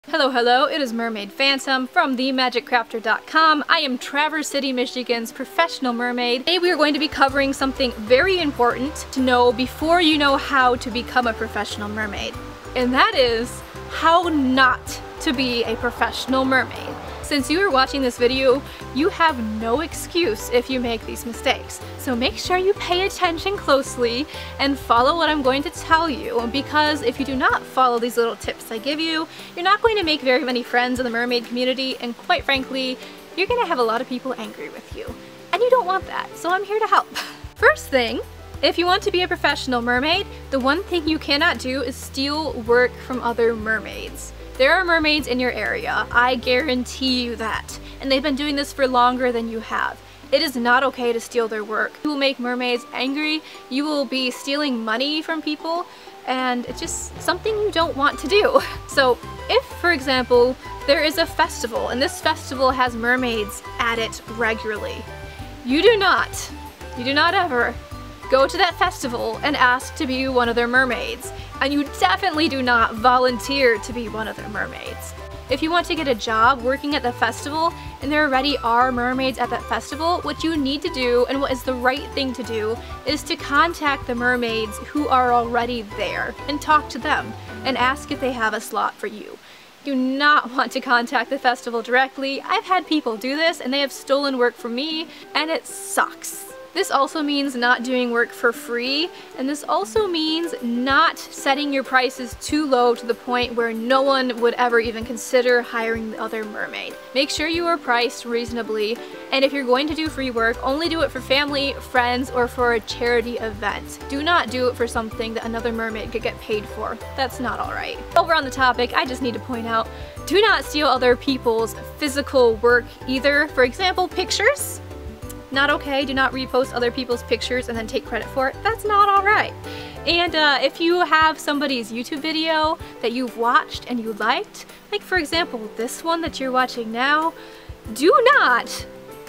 Hello, hello, it is Mermaid Phantom from themagiccrafter.com. I am Traverse City, Michigan's professional mermaid. Today we are going to be covering something very important to know before you know how to become a professional mermaid. And that is how not to be a professional mermaid. Since you are watching this video, you have no excuse if you make these mistakes. So make sure you pay attention closely and follow what I'm going to tell you, because if you do not follow these little tips I give you, you're not going to make very many friends in the mermaid community, and quite frankly, you're going to have a lot of people angry with you. And you don't want that, so I'm here to help. First thing, if you want to be a professional mermaid, the one thing you cannot do is steal work from other mermaids. There are mermaids in your area, I guarantee you that, and they've been doing this for longer than you have. It is not okay to steal their work. You will make mermaids angry, you will be stealing money from people, and it's just something you don't want to do. So if, for example, there is a festival, and this festival has mermaids at it regularly, you do not ever go to that festival and ask to be one of their mermaids. And you definitely do not volunteer to be one of their mermaids. If you want to get a job working at the festival and there already are mermaids at that festival, what you need to do, and what is the right thing to do, is to contact the mermaids who are already there and talk to them and ask if they have a slot for you. Do not want to contact the festival directly. I've had people do this and they have stolen work from me, and it sucks. This also means not doing work for free, and this also means not setting your prices too low to the point where no one would ever even consider hiring the other mermaid. Make sure you are priced reasonably, and if you're going to do free work, only do it for family, friends, or for a charity event. Do not do it for something that another mermaid could get paid for. That's not alright. While we're on the topic, I just need to point out, do not steal other people's physical work either. For example, pictures. Not okay. Do not repost other people's pictures and then take credit for it. That's not alright. And if you have somebody's YouTube video that you've watched and you liked, like for example this one that you're watching now, do not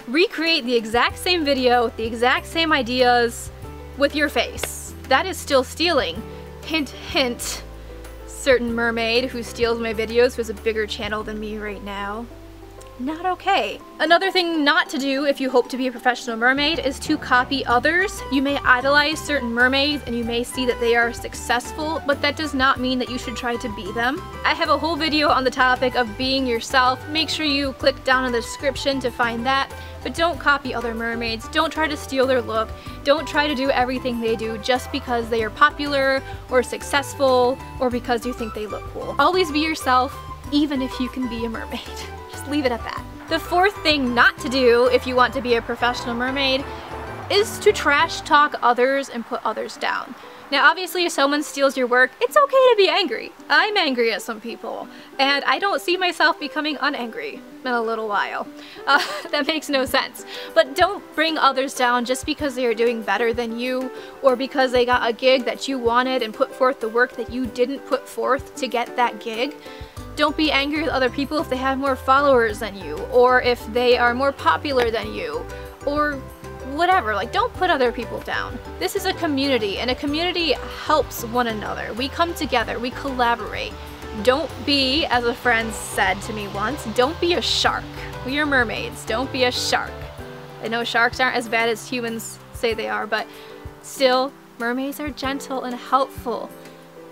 recreate the exact same video with the exact same ideas with your face. That is still stealing. Hint, hint. Certain mermaid who steals my videos, who has a bigger channel than me right now. Not okay. Another thing not to do if you hope to be a professional mermaid is to copy others. You may idolize certain mermaids and you may see that they are successful, but that does not mean that you should try to be them. I have a whole video on the topic of being yourself. Make sure you click down in the description to find that. But don't copy other mermaids. Don't try to steal their look. Don't try to do everything they do just because they are popular or successful or because you think they look cool. Always be yourself, even if you can be a mermaid. Leave it at that. The fourth thing not to do if you want to be a professional mermaid is to trash talk others and put others down. Now obviously if someone steals your work, it's okay to be angry. I'm angry at some people, and I don't see myself becoming unangry in a little while. That makes no sense. But don't bring others down just because they are doing better than you, or because they got a gig that you wanted and put forth the work that you didn't put forth to get that gig. Don't be angry with other people if they have more followers than you, or if they are more popular than you, or whatever. Like, don't put other people down. This is a community, and a community helps one another. We come together, we collaborate. Don't be, as a friend said to me once, don't be a shark. We are mermaids, don't be a shark. I know sharks aren't as bad as humans say they are, but still, mermaids are gentle and helpful.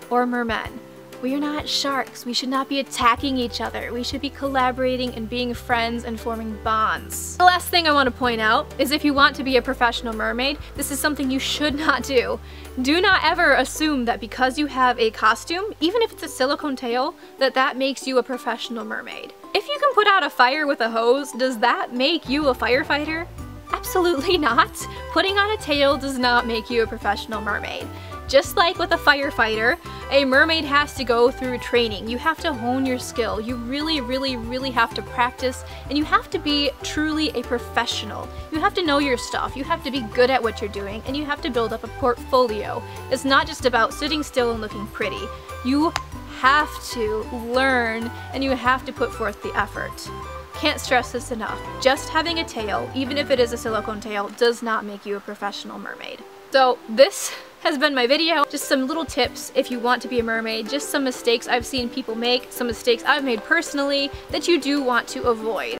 Or mermen. We are not sharks. We should not be attacking each other. We should be collaborating and being friends and forming bonds. The last thing I want to point out is if you want to be a professional mermaid, this is something you should not do. Do not ever assume that because you have a costume, even if it's a silicone tail, that makes you a professional mermaid. If you can put out a fire with a hose, does that make you a firefighter? Absolutely not. Putting on a tail does not make you a professional mermaid. Just like with a firefighter, a mermaid has to go through training. You have to hone your skill. You really have to practice, and you have to be truly a professional. You have to know your stuff. You have to be good at what you're doing, and you have to build up a portfolio. It's not just about sitting still and looking pretty. You have to learn, and you have to put forth the effort. Can't stress this enough. Just having a tail, even if it is a silicone tail, does not make you a professional mermaid. So this has been my video. Just some little tips if you want to be a mermaid, just some mistakes I've seen people make, some mistakes I've made personally that you do want to avoid.